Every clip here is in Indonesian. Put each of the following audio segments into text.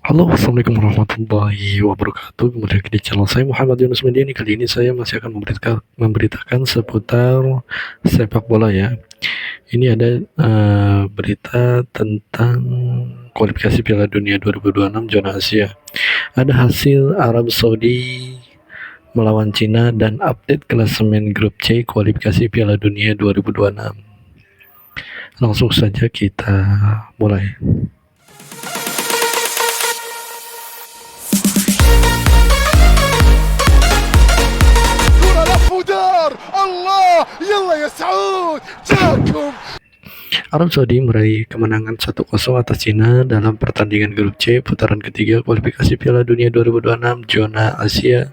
Halo, assalamualaikum warahmatullahi wabarakatuh. Kembali lagi di channel saya Muhammad Yunus Mediani. Kali ini saya masih akan memberitakan seputar sepak bola ya. Ini ada berita tentang kualifikasi Piala Dunia 2026 zona Asia. Ada hasil Arab Saudi melawan Cina dan update klasemen grup C kualifikasi Piala Dunia 2026. Langsung saja kita mulai. Allah, yalla ya Saud, jakum. Arab Saudi meraih kemenangan 1-0 atas Cina dalam pertandingan grup C putaran ketiga kualifikasi Piala Dunia 2026 zona Asia.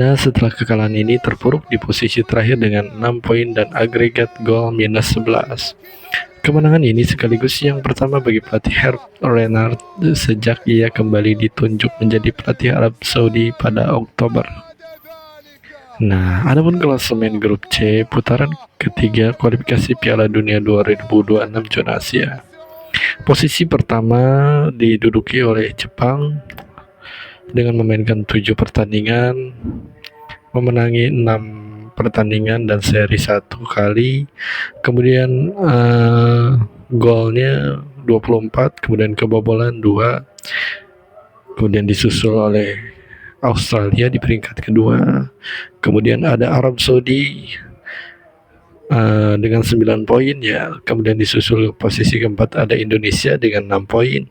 Nah, setelah kekalahan ini terpuruk di posisi terakhir dengan 6 poin dan agregat gol -11. Kemenangan ini sekaligus yang pertama bagi pelatih Herve Renard sejak ia kembali ditunjuk menjadi pelatih Arab Saudi pada Oktober. Nah, adapun klasemen grup C putaran ketiga kualifikasi Piala Dunia 2026 zona Asia. Posisi pertama diduduki oleh Jepang dengan memainkan 7 pertandingan, memenangi 6 pertandingan dan seri 1 kali. Kemudian golnya 24, kemudian kebobolan 2. Kemudian disusul oleh Australia di peringkat kedua. Kemudian ada Arab Saudi dengan 9 poin ya. Kemudian disusul posisi keempat ada Indonesia dengan 6 poin.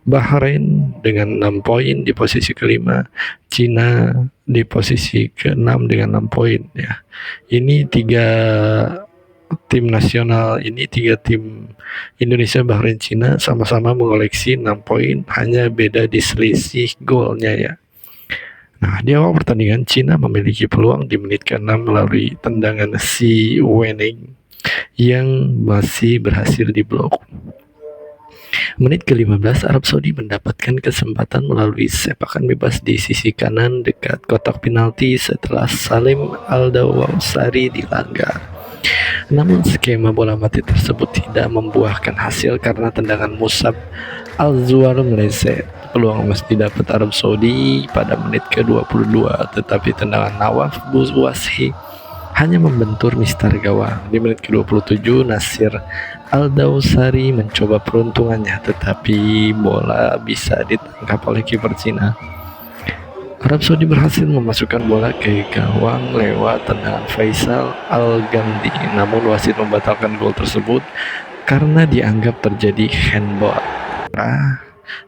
Bahrain dengan 6 poin di posisi kelima. Cina di posisi ke-6 dengan 6 poin ya. Ini tiga tim nasional ini, 3 tim Indonesia, Bahrain, Cina sama-sama mengoleksi 6 poin, hanya beda di selisih golnya ya. Nah, di awal pertandingan Cina memiliki peluang di menit ke-6 melalui tendangan Si Wening yang masih berhasil diblok. Menit ke-15 Arab Saudi mendapatkan kesempatan melalui sepakan bebas di sisi kanan dekat kotak penalti setelah Salim Al-Dawsari dilanggar. Namun skema bola mati tersebut tidak membuahkan hasil karena tendangan Musab Al-Zuwar meleset. Peluang emas didapat Arab Saudi pada menit ke-22, tetapi tendangan Nawaf Bouwashi hanya membentur mistar gawang. Di menit ke-27 Nasir Al-Dawsari mencoba peruntungannya, tetapi bola bisa ditangkap oleh kiper Cina. Arab Saudi berhasil memasukkan bola ke gawang lewat tendangan Faisal Al-Ghamdi, namun wasit membatalkan gol tersebut karena dianggap terjadi handball.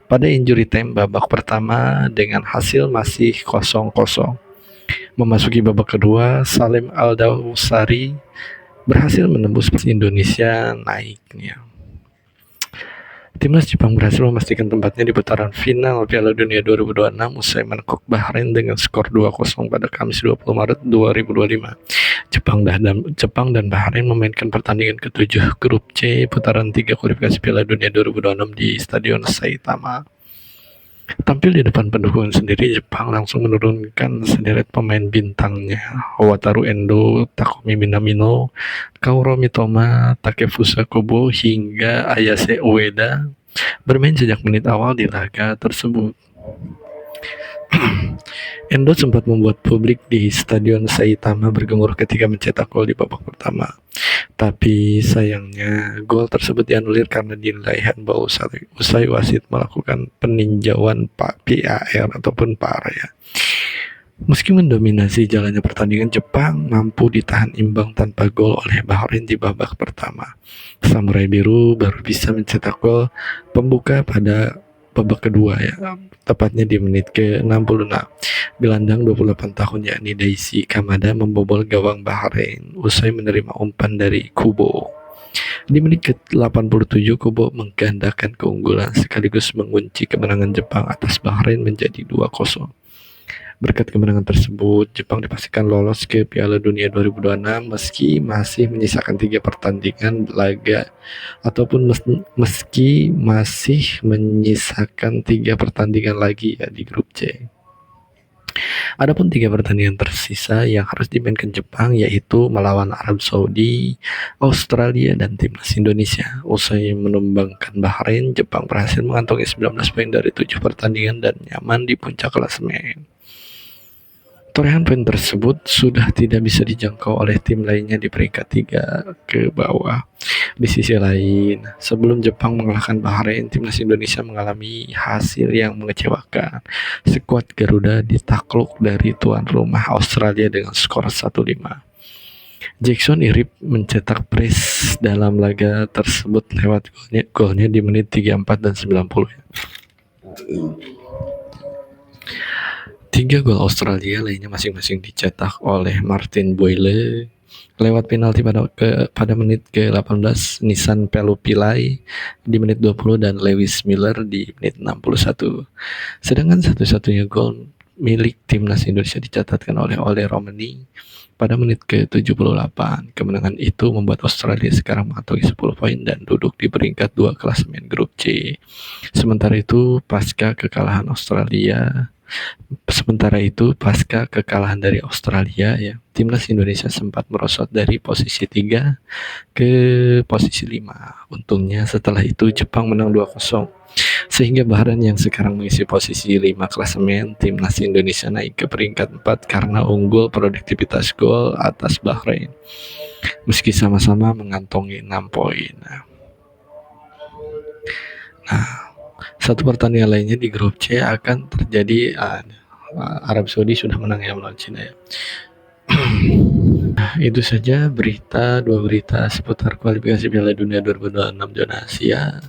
Pada injury time babak pertama dengan hasil masih 0-0. Memasuki babak kedua, Salim Al-Dawsari berhasil menembus Indonesia naiknya. Timnas Jepang berhasil memastikan tempatnya di putaran final Piala Dunia 2026 usai menekuk Bahrain dengan skor 2-0 pada Kamis 20 Maret 2025. Jepang dan Bahrain memainkan pertandingan ke-7 grup C putaran 3 kualifikasi Piala Dunia 2026 di Stadion Saitama. Tampil di depan pendukung sendiri, Jepang langsung menurunkan sederet pemain bintangnya: Wataru Endo, Takumi Minamino, Kaoru Mitoma, Takefusa Kobo hingga Ayase Ueda bermain sejak menit awal di laga tersebut. Endo sempat membuat publik di Stadion Saitama bergemuruh ketika mencetak gol di babak pertama. Tapi sayangnya gol tersebut dianulir karena dinilai handball usai wasit melakukan peninjauan PAR ataupun PAR ya. Meski mendominasi jalannya pertandingan, Jepang mampu ditahan imbang tanpa gol oleh Bahrain di babak pertama. Samurai Biru baru bisa mencetak gol pembuka pada babak kedua ya, tepatnya di menit ke-66. Gelandang 28 tahun yakni Daisuke Kamada membobol gawang Bahrain usai menerima umpan dari Kubo. Di menit ke-87 Kubo menggandakan keunggulan sekaligus mengunci kemenangan Jepang atas Bahrain menjadi 2-0. Berkat kemenangan tersebut, Jepang dipastikan lolos ke Piala Dunia 2026 meski masih menyisakan 3 pertandingan laga ataupun meski masih menyisakan 3 pertandingan lagi ya di grup C. Adapun 3 pertandingan tersisa yang harus dimainkan Jepang yaitu melawan Arab Saudi, Australia, dan timnas Indonesia. Usai menumbangkan Bahrain, Jepang berhasil mengantongi 19 poin dari 7 pertandingan dan nyaman di puncak klasemen. Torehan poin tersebut sudah tidak bisa dijangkau oleh tim lainnya di peringkat 3 ke bawah. Di sisi lain, sebelum Jepang mengalahkan Bahrain, timnas Indonesia mengalami hasil yang mengecewakan. Skuad Garuda ditakluk dari tuan rumah Australia dengan skor 1-5. Jackson Irip mencetak brace dalam laga tersebut lewat golnya di menit 34 dan 90. 3 gol Australia lainnya masing-masing dicetak oleh Martin Boyle lewat penalti pada menit ke-18, Nissan Pelupilai di menit 20 dan Lewis Miller di menit 61. Sedangkan satu-satunya gol milik timnas Indonesia dicatatkan oleh Ole Romani pada menit ke-78. Kemenangan itu membuat Australia sekarang mengantongi 10 poin dan duduk di peringkat 2 klasemen grup C. Sementara itu, pasca kekalahan dari Australia ya, timnas Indonesia sempat merosot dari posisi 3 ke posisi 5. Untungnya setelah itu Jepang menang 2-0. Sehingga Bahrain yang sekarang mengisi posisi 5 klasemen, timnas Indonesia naik ke peringkat 4 karena unggul produktivitas gol atas Bahrain. Meski sama-sama mengantongi 6 poin. Nah, satu pertandingan lainnya di grup C akan terjadi. Arab Saudi sudah menang ya melawan Cina ya. Itu saja dua berita seputar kualifikasi Piala Dunia 2026 zona Asia.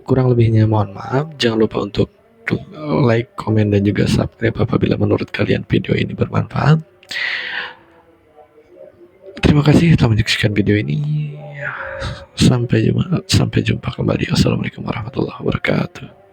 Kurang lebihnya mohon maaf. Jangan lupa untuk like, komen, dan juga subscribe apabila menurut kalian video ini bermanfaat. Terima kasih telah menyaksikan video ini. Sampai jumpa kembali. Wassalamualaikum warahmatullahi wabarakatuh.